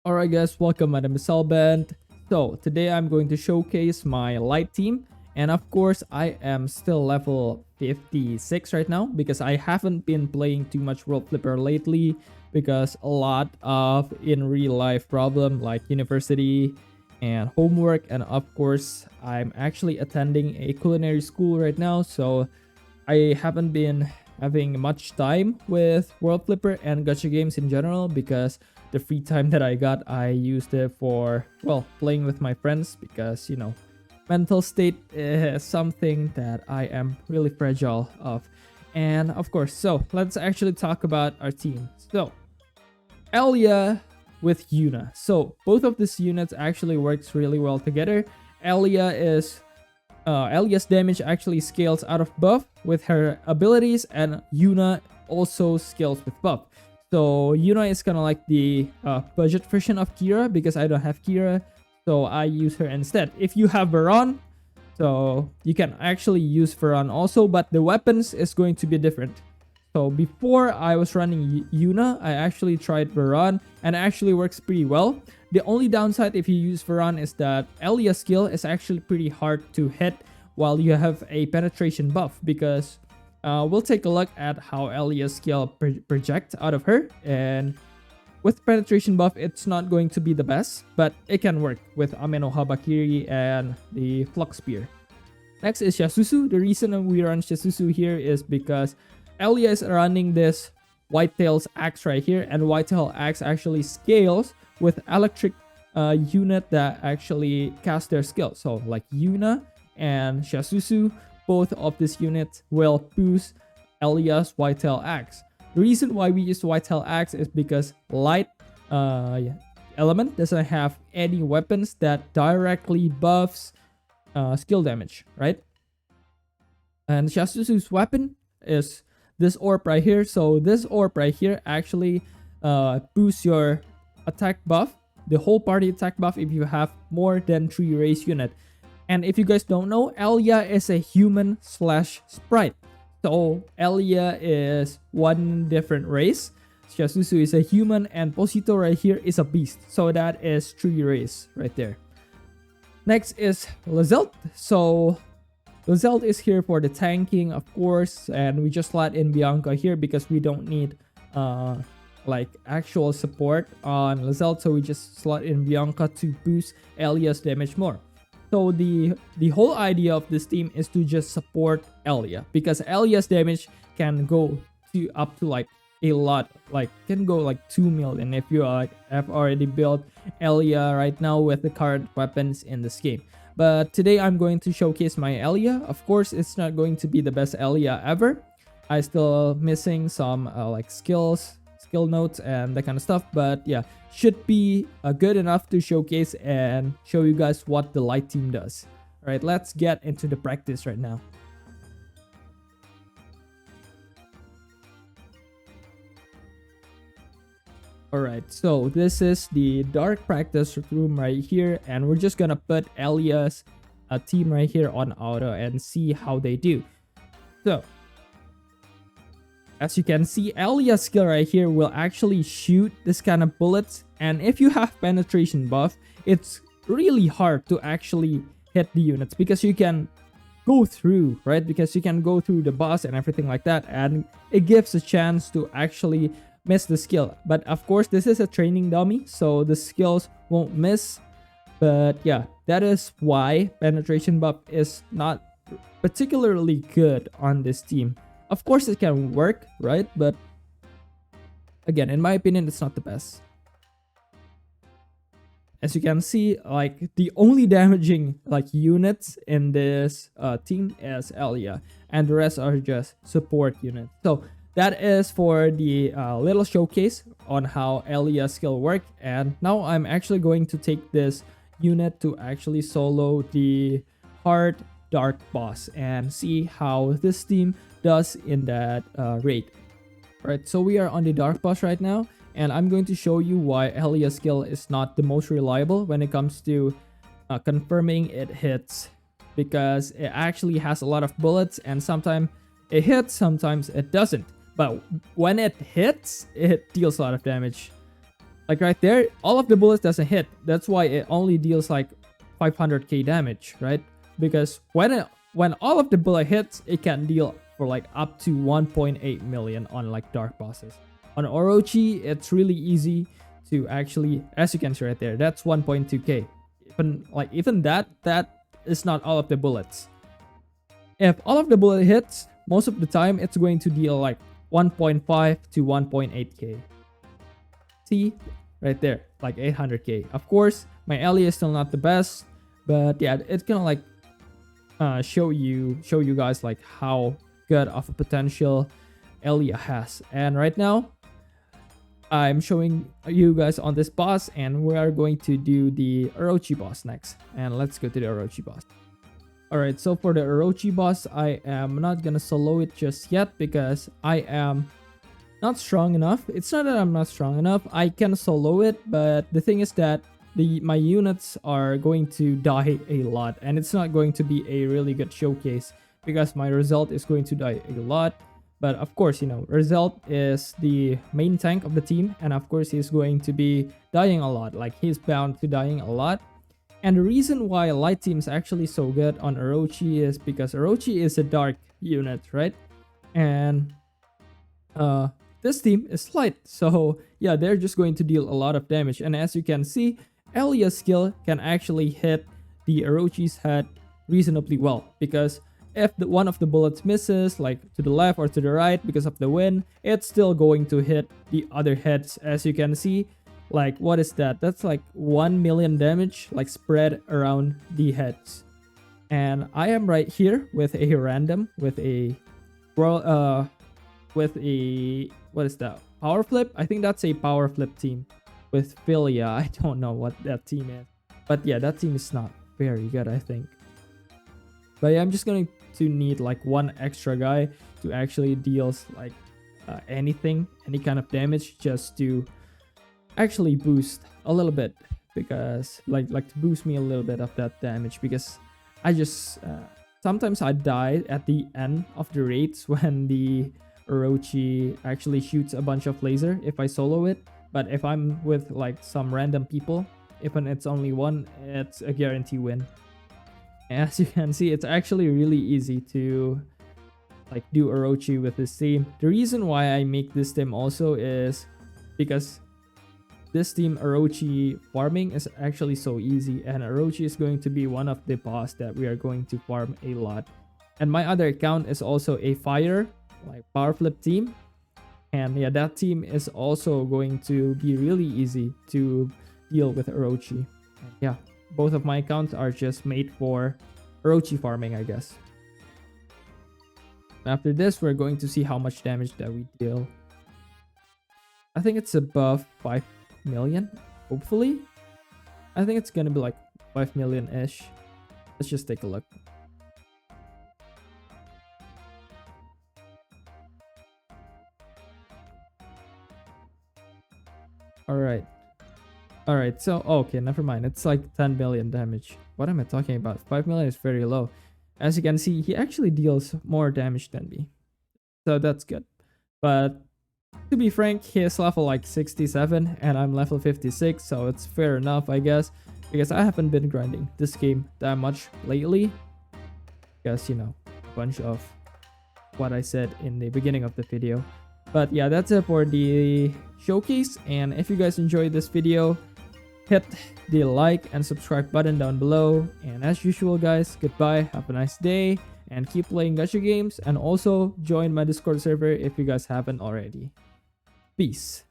Alright guys, welcome. My name is Selbent. So today I'm going to showcase my light team, and of course I am still level 56 right now because I haven't been playing too much World Flipper lately because a lot of in real life problem like university and homework, and of course I'm actually attending a culinary school right now, so I haven't been having much time with World Flipper and gacha games in general because the free time that I got, I used it for, well, playing with my friends because, mental state is something that I am really fragile of. And of course, so let's actually talk about our team. So, Elia with Yuna. So, both of these units actually works really well together. Elia's damage actually scales out of buff with her abilities, and Yuna also scales with buff. So Yuna is kind of like the budget version of Kira because I don't have Kira, so I use her instead. If you have Veron, so you can actually use Veron also, but the weapons is going to be different. So before I was running Yuna, I actually tried Veron and it actually works pretty well. The only downside if you use Veron is that Elia's skill is actually pretty hard to hit while you have a penetration buff, because we'll take a look at how Elia's skill project out of her, and with penetration buff it's not going to be the best, but it can work with Ameno Habakiri and the Flux Spear. Next is Yasusu. The reason we run Yasusu here is because Elia is running this Whitetail's axe right here, and Whitetail axe actually scales with electric unit that actually cast their skill. So like Yuna and Yasusu, both of these units will boost Elia's Whitetail axe. The reason why we use Whitetail axe is because light element doesn't have any weapons that directly buffs skill damage, right? And Yasusu's weapon is this orb right here. So this orb right here actually boosts your attack buff, the whole party attack buff, if you have more than 3 race unit. And if you guys don't know, Elia is a human slash sprite. So Elia is one different race. Yasusu is a human, and Posito right here is a beast. So that is 3 race right there. Next is Lazelt. So Lazelt is here for the tanking, of course, and we just slot in Bianca here because we don't need like actual support on Lazelt, so we just slot in Bianca to boost Elia's damage more. So the whole idea of this team is to just support Elia, because Elia's damage can go to up to like a lot, like can go like 2 million if you have already built Elia right now with the current weapons in this game. But today I'm going to showcase my Elia. Of course, it's not going to be the best Elia ever. I still missing some like skill notes and that kind of stuff, but yeah, should be good enough to showcase and show you guys what the light team does. All right, let's get into the practice right now. Alright, so this is the dark practice room right here, and we're just gonna put Elia's team right here on auto and see how they do. So, as you can see, Elia's skill right here will actually shoot this kind of bullets, and if you have penetration buff, it's really hard to actually hit the units because you can go through, right? Because you can go through the boss and everything like that, and it gives a chance to actually miss the skill. But of course, this is a training dummy, so the skills won't miss. But yeah, that is why penetration buff is not particularly good on this team. Of course it can work, right? But again, in my opinion, it's not the best. As you can see, like the only damaging like units in this team is Elia, and the rest are just support units. So that is for the little showcase on how Elia's skill work. And now I'm actually going to take this unit to actually solo the hard dark boss and see how this team does in that raid. Right, so we are on the dark boss right now, and I'm going to show you why Elia's skill is not the most reliable when it comes to confirming it hits, because it actually has a lot of bullets, and sometimes it hits, sometimes it doesn't. But when it hits, it deals a lot of damage. Like right there, all of the bullets doesn't hit. That's why it only deals like 500k damage, right? Because when all of the bullet hits, it can deal for like up to 1.8 million on like dark bosses. On Orochi, it's really easy to actually, as you can see right there, that's 1.2k. Even that is not all of the bullets. If all of the bullet hits, most of the time it's going to deal like 1.5 to 1.8k. See right there, like 800k. Of course, my Ellie is still not the best, but yeah, it's gonna like show you guys like how good of a potential Elia has. And right now, I'm showing you guys on this boss, and we are going to do the Orochi boss next. And let's go to the Orochi boss. Alright, so for the Orochi boss, I am not gonna solo it just yet because I am not strong enough. It's not that I'm not strong enough. I can solo it, but the thing is that my units are going to die a lot, and it's not going to be a really good showcase because my result is going to die a lot. But of course, you know, result is the main tank of the team, and of course he's going to be dying a lot. Like, he's bound to dying a lot. And the reason why light team is actually so good on Orochi is because Orochi is a dark unit, right? And this team is light, so yeah, they're just going to deal a lot of damage. And as you can see, Elia's skill can actually hit the Orochi's head reasonably well, because if one of the bullets misses, like to the left or to the right because of the wind, it's still going to hit the other heads. As you can see, like, what is that? That's like 1 million damage, like spread around the heads. And I am right here with a random, with a what is that? Power flip? I think that's a power flip team with Philia. I don't know what that team is, but yeah, that team is not very good, I think. But yeah, I'm just going to need like one extra guy to actually deals like any kind of damage, just to actually boost a little bit, because like to boost me a little bit of that damage, because I just sometimes I die at the end of the raids when the Orochi actually shoots a bunch of laser if I solo it. But if I'm with like some random people, even it's only one, it's a guarantee win. As you can see, it's actually really easy to like do Orochi with this team. The reason why I make this team also is because this team Orochi farming is actually so easy, and Orochi is going to be one of the boss that we are going to farm a lot. And my other account is also a fire, like power flip team, and yeah, that team is also going to be really easy to deal with Orochi. And yeah, both of my accounts are just made for Orochi farming, I guess. After this, we're going to see how much damage that we deal. I think it's above 5 million, hopefully. I think it's gonna be like 5 million-ish. Let's just take a look. Alright, so okay, never mind. It's like 10 million damage. What am I talking about? 5 million is very low. As you can see, he actually deals more damage than me, so that's good. But to be frank, he is level like 67 and I'm level 56, so it's fair enough, I guess, because I haven't been grinding this game that much lately, because, you know, a bunch of what I said in the beginning of the video. But yeah, that's it for the showcase, and if you guys enjoyed this video, hit the like and subscribe button down below. And as usual, guys, goodbye, have a nice day, and keep playing gacha games, and also join my Discord server if you guys haven't already. Peace.